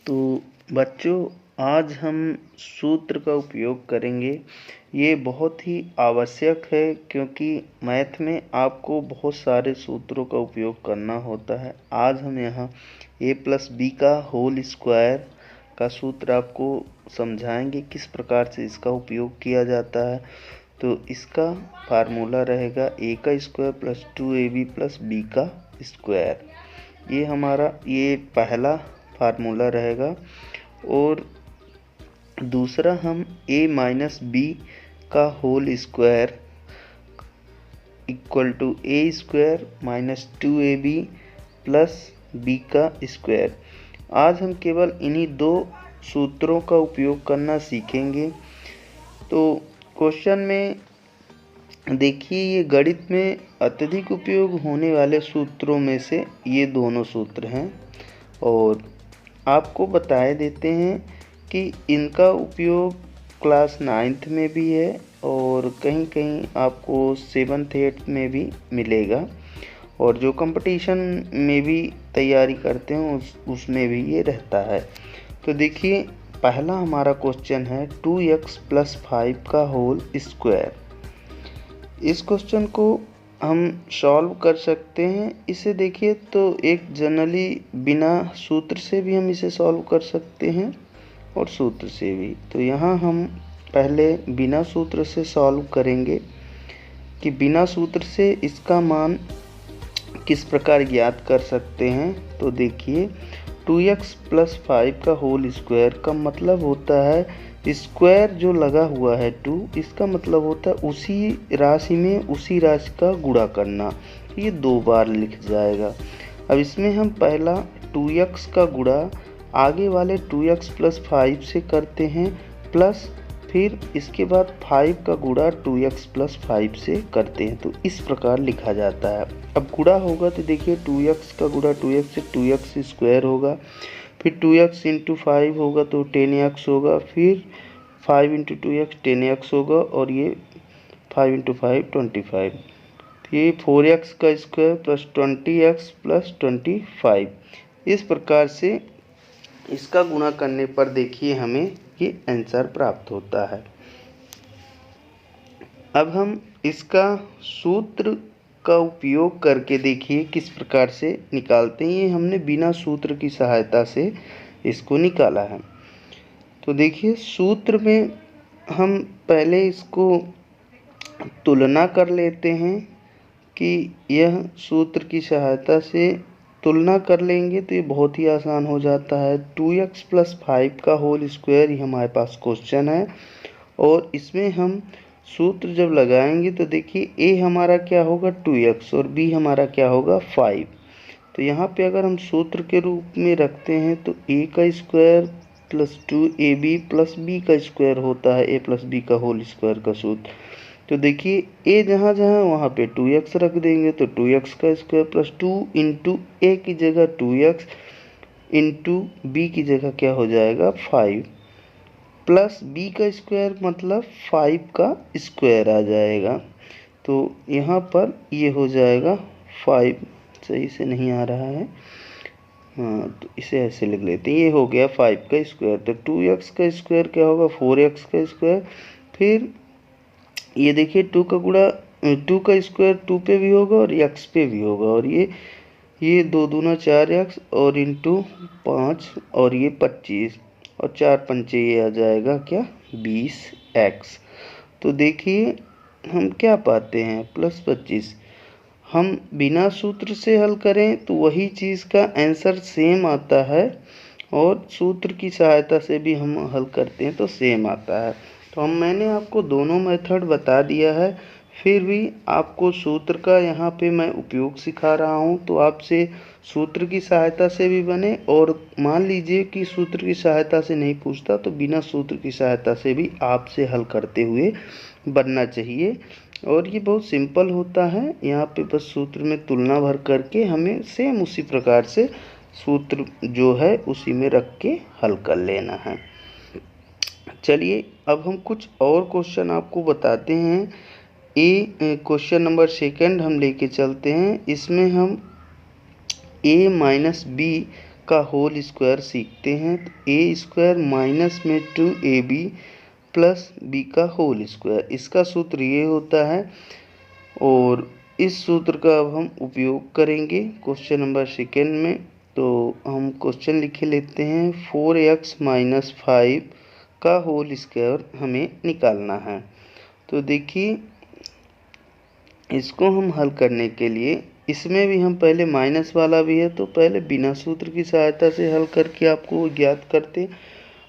तो बच्चों, आज हम सूत्र का उपयोग करेंगे। ये बहुत ही आवश्यक है क्योंकि मैथ में आपको बहुत सारे सूत्रों का उपयोग करना होता है। आज हम यहाँ a+b का होल स्क्वायर का सूत्र आपको समझाएंगे, किस प्रकार से इसका उपयोग किया जाता है। तो इसका फार्मूला रहेगा a का square plus 2ab plus b का स्क्वायर। ये हमारा पहला फार्मूला रहेगा। और दूसरा हम a माइनस बी का whole square equal to a square minus 2ab plus b का स्क्वायर। आज हम केवल इन्हीं दो सूत्रों का उपयोग करना सीखेंगे। तो क्वेश्चन में देखिए, ये गणित में अत्यधिक उपयोग होने वाले सूत्रों में से ये दोनों सूत्र हैं और आपको बताए देते हैं कि इनका उपयोग क्लास 9th में भी है और कहीं कहीं आपको 7th 8th में भी मिलेगा, और जो कंपटीशन में भी तैयारी करते हैं उसमें भी ये रहता है। तो देखिए, पहला हमारा क्वेश्चन है 2x प्लस 5 का होल स्क्वायर। इस क्वेश्चन को हम सॉल्व कर सकते हैं। इसे देखिए तो एक जनरली बिना सूत्र से भी हम इसे सॉल्व कर सकते हैं और सूत्र से भी। तो यहाँ हम पहले बिना सूत्र से सॉल्व करेंगे कि बिना सूत्र से इसका मान किस प्रकार ज्ञात कर सकते हैं। तो देखिए, 2x प्लस 5 का होल स्क्वायर का मतलब होता है स्क्वायर जो लगा हुआ है 2, इसका मतलब होता है उसी राशि में उसी राशि का गुणा करना। ये 2 बार लिख जाएगा। अब इसमें हम पहला 2x का गुणा आगे वाले 2x प्लस 5 से करते हैं, प्लस फिर इसके बाद 5 का गुणा 2x प्लस 5 से करते हैं। तो इस प्रकार लिखा जाता है। अब गुणा होगा तो देखिए 2x का गुणा 2x से 2x स्क्वायर होगा, फिर 2x इंटू 5 होगा तो 10x होगा, फिर 5 इंटू 2x 10x होगा, और ये 5 इंटू 5 25। ये 4x का स्क्वायर प्लस 20x प्लस 25। इस प्रकार से इसका गुणा करने पर देखिए हमें ये आंसर प्राप्त होता है। अब हम इसका सूत्र का उपयोग करके देखिए किस प्रकार से निकालते हैं। ये हमने बिना सूत्र की सहायता से इसको निकाला है। तो देखिए, सूत्र में हम पहले इसको तुलना कर लेते हैं कि यह सूत्र की सहायता से तुलना कर लेंगे तो ये बहुत ही आसान हो जाता है। 2x प्लस 5 का होल स्क्वायर ही हमारे पास क्वेश्चन है, और इसमें हम सूत्र जब लगाएंगे तो देखिए a हमारा क्या होगा 2x और b हमारा क्या होगा 5। तो यहाँ पे अगर हम सूत्र के रूप में रखते हैं तो a का square plus 2ab plus b का स्क्वायर होता है a प्लस b का होल स्क्वायर का सूत्र। तो देखिए a जहाँ जहाँ वहाँ पे 2x रख देंगे तो 2x का स्क्वायर प्लस 2 इंटू a की जगह 2x इंटू b की जगह क्या हो जाएगा 5, प्लस b का स्क्वायर मतलब 5 का स्क्वायर आ जाएगा। तो यहाँ पर ये हो जाएगा 5, सही से नहीं आ रहा है, हाँ तो इसे ऐसे लिख लेते हैं। ये हो गया 5 का स्क्वायर। तो 2x का स्क्वायर क्या होगा 4x का स्क्वायर, फिर ये देखिए 2 का गुणा 2 का स्क्वायर 2 पे भी होगा और x पे भी होगा, और ये 2 दूना 4x और इंटू 5 और ये 25 और 4 पंचे ये आ जाएगा क्या 20x। तो देखिए हम क्या पाते हैं प्लस 25। हम बिना सूत्र से हल करें तो वही चीज़ का आंसर सेम आता है, और सूत्र की सहायता से भी हम हल करते हैं तो सेम आता है। तो मैंने आपको दोनों मेथड बता दिया है, फिर भी आपको सूत्र का यहाँ पे मैं उपयोग सिखा रहा हूँ। तो आपसे सूत्र की सहायता से भी बने, और मान लीजिए कि सूत्र की सहायता से नहीं पूछता तो बिना सूत्र की सहायता से भी आपसे हल करते हुए बनना चाहिए। और ये बहुत सिंपल होता है। यहाँ पे बस सूत्र में तुलना भर करके हमें सेम उसी प्रकार से सूत्र जो है उसी में रख के हल कर लेना है। चलिए अब हम कुछ और क्वेश्चन आपको बताते हैं। क्वेश्चन नंबर 2 हम लेके चलते हैं। इसमें हम a माइनस बी का होल स्क्वायर सीखते हैं। तो ए स्क्वायर माइनस में 2ab प्लस बी का होल स्क्वायर, इसका सूत्र ये होता है और इस सूत्र का अब हम उपयोग करेंगे क्वेश्चन नंबर 2 में। तो हम क्वेश्चन लिखे लेते हैं। 4x माइनस 5 का होल स्क्वायर हमें निकालना है। तो देखिए इसको हम हल करने के लिए, इसमें भी हम पहले माइनस वाला भी है तो पहले बिना सूत्र की सहायता से हल करके आपको ज्ञात करते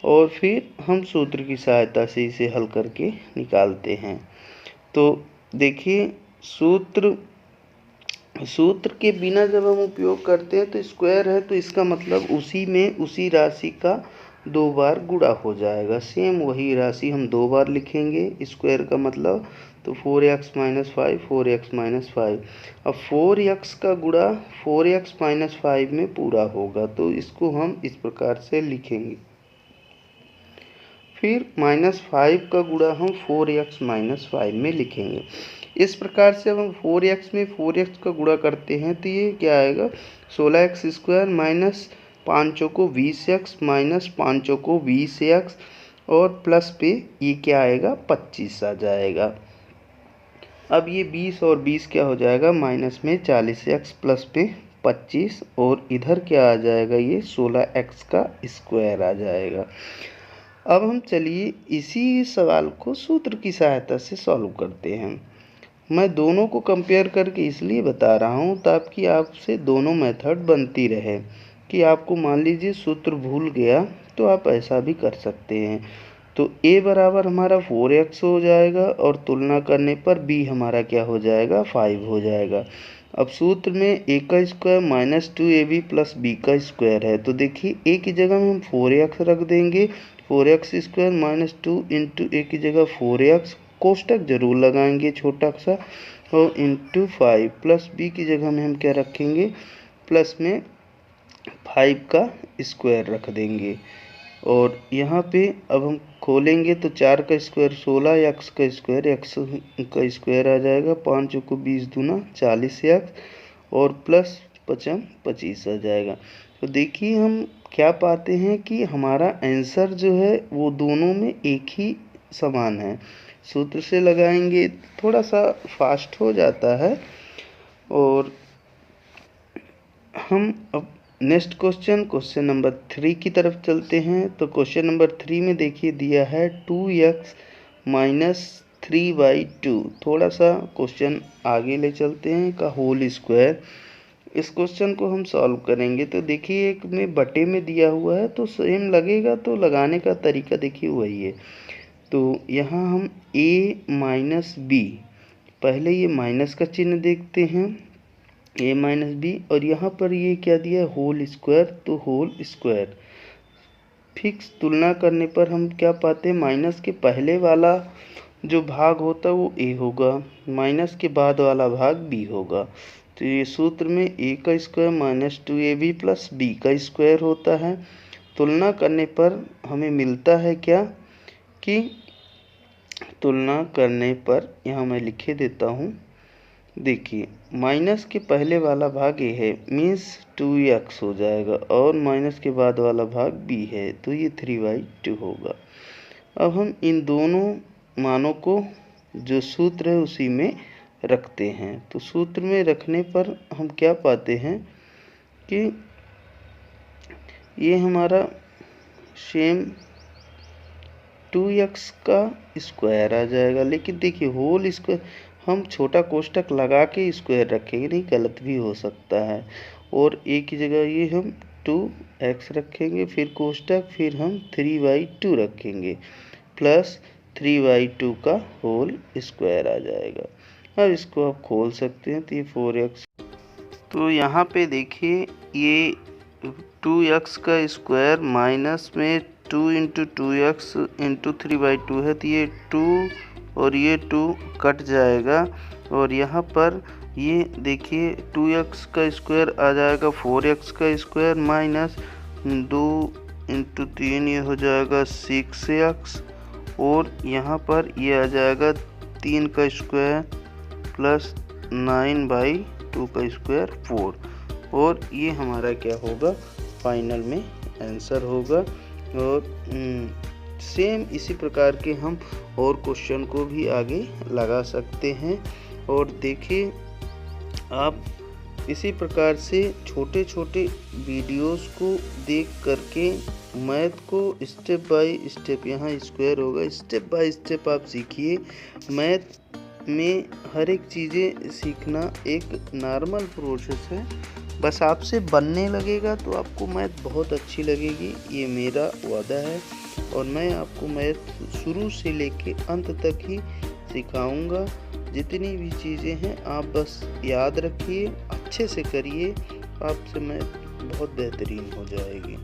और फिर हम सूत्र की सहायता से इसे हल करके निकालते हैं। तो देखिए सूत्र के बिना जब हम उपयोग करते हैं तो स्क्वायर है तो इसका मतलब उसी में उसी राशि का 2 बार गुणा हो जाएगा। सेम वही राशि हम 2 बार लिखेंगे स्क्वायर का मतलब। तो 4x माइनस 5 4x माइनस 5। अब 4x का गुणा 4x माइनस 5 में पूरा होगा तो इसको हम इस प्रकार से लिखेंगे। फिर -5 का गुणा हम 4x माइनस 5 में लिखेंगे। इस प्रकार से अब हम 4x में 4x का गुणा करते हैं तो ये क्या आएगा 16x स्क्वायर माइनस 5 चौको 20x माइनस 5 चौको 20x और प्लस पे ये क्या आएगा 25 आ जाएगा। अब ये 20 और 20 क्या हो जाएगा माइनस में 40x प्लस पे 25 और इधर क्या आ जाएगा ये 16x का स्क्वायर आ जाएगा। अब हम चलिए इसी सवाल को सूत्र की सहायता से सॉल्व करते हैं। मैं दोनों को कंपेयर करके इसलिए बता रहा हूँ ताकि आपसे दोनों मेथड बनती रहे कि आपको मान लीजिए सूत्र भूल गया तो आप ऐसा भी कर सकते हैं। तो a बराबर हमारा 4x हो जाएगा और तुलना करने पर b हमारा क्या हो जाएगा 5 हो जाएगा। अब सूत्र में a का square minus 2ab plus b का स्क्वायर है तो देखिए a की जगह में हम 4x रख देंगे। 4x square minus 2 into a की जगह 4x, कोष्टक जरूर लगाएंगे छोटा सा, और इंटू 5 प्लस b की जगह में हम क्या रखेंगे प्लस में 5 का स्क्वायर रख देंगे। और यहाँ पे अब हम खोलेंगे तो 4 का स्क्वायर 16, x का स्क्वायर आ जाएगा 5 को 20 दूना 40x और प्लस 55 25 आ जाएगा। तो देखिए हम क्या पाते हैं कि हमारा आंसर जो है वो दोनों में एक ही समान है। सूत्र से लगाएंगे थोड़ा सा फास्ट हो जाता है। और हम अब नेक्स्ट क्वेश्चन नंबर 3 की तरफ चलते हैं। तो क्वेश्चन नंबर 3 में देखिए दिया है 2x माइनस 3/2। थोड़ा सा क्वेश्चन आगे ले चलते हैं का होल स्क्वायर। इस क्वेश्चन को हम सॉल्व करेंगे तो देखिए एक में बटे में दिया हुआ है तो सेम लगेगा, तो लगाने का तरीका देखिए वही है। तो यहाँ हम a माइनस b, पहले ये माइनस का चिन्ह देखते हैं a माइनस बी, और यहाँ पर ये क्या दिया है होल स्क्वायर, तो होल स्क्वायर फिक्स तुलना करने पर हम क्या पाते हैं माइनस के पहले वाला जो भाग होता है वो a होगा, माइनस के बाद वाला भाग b होगा। तो ये सूत्र में a का square minus 2ab plus b का स्क्वायर होता है। तुलना करने पर हमें मिलता है क्या कि तुलना करने पर यहाँ मैं लिखे देता हूँ। देखिए माइनस के पहले वाला भाग a है मीन्स 2x हो जाएगा और माइनस के बाद वाला भाग b है तो ये 3/2 होगा। अब हम इन दोनों मानों को जो सूत्र है उसी में रखते हैं। तो सूत्र में रखने पर हम क्या पाते हैं कि ये हमारा सेम 2x का स्क्वायर आ जाएगा। लेकिन देखिए होल स्क्वायर हम छोटा कोष्टक लगा के स्क्वायर रखेंगे, नहीं गलत भी हो सकता है। और a की जगह ये हम 2x रखेंगे, फिर कोष्टक, फिर हम 3/2 रखेंगे प्लस 3/2 का होल स्क्वायर आ जाएगा। अब इसको आप खोल सकते हैं तो ये 4x। तो यहाँ पे देखिए ये 2x का स्क्वायर माइनस में 2 इंटू 2x इंटू 3/2 है तो ये 2 और ये 2 कट जाएगा। और यहाँ पर ये देखिए 2x का स्क्वायर आ जाएगा 4x का स्क्वायर माइनस 2 इंटू 3 ये हो जाएगा 6x और यहाँ पर ये आ जाएगा 3 का स्क्वायर प्लस 9/2 का स्क्वायर 4 और ये हमारा क्या होगा फाइनल में आंसर होगा। और सेम इसी प्रकार के हम और क्वेश्चन को भी आगे लगा सकते हैं। और देखिए आप इसी प्रकार से छोटे छोटे वीडियोस को देख करके मैथ को स्टेप बाय स्टेप, यहाँ स्क्वायर होगा, स्टेप बाय स्टेप आप सीखिए। मैथ में हर एक चीज़ें सीखना एक नॉर्मल प्रोसेस है, बस आपसे बनने लगेगा तो आपको मैथ बहुत अच्छी लगेगी, ये मेरा वादा है। और मैं आपको मैथ शुरू से लेके अंत तक ही सिखाऊंगा। जितनी भी चीज़ें हैं आप बस याद रखिए, अच्छे से करिए, आपसे मैथ बहुत बेहतरीन हो जाएगी।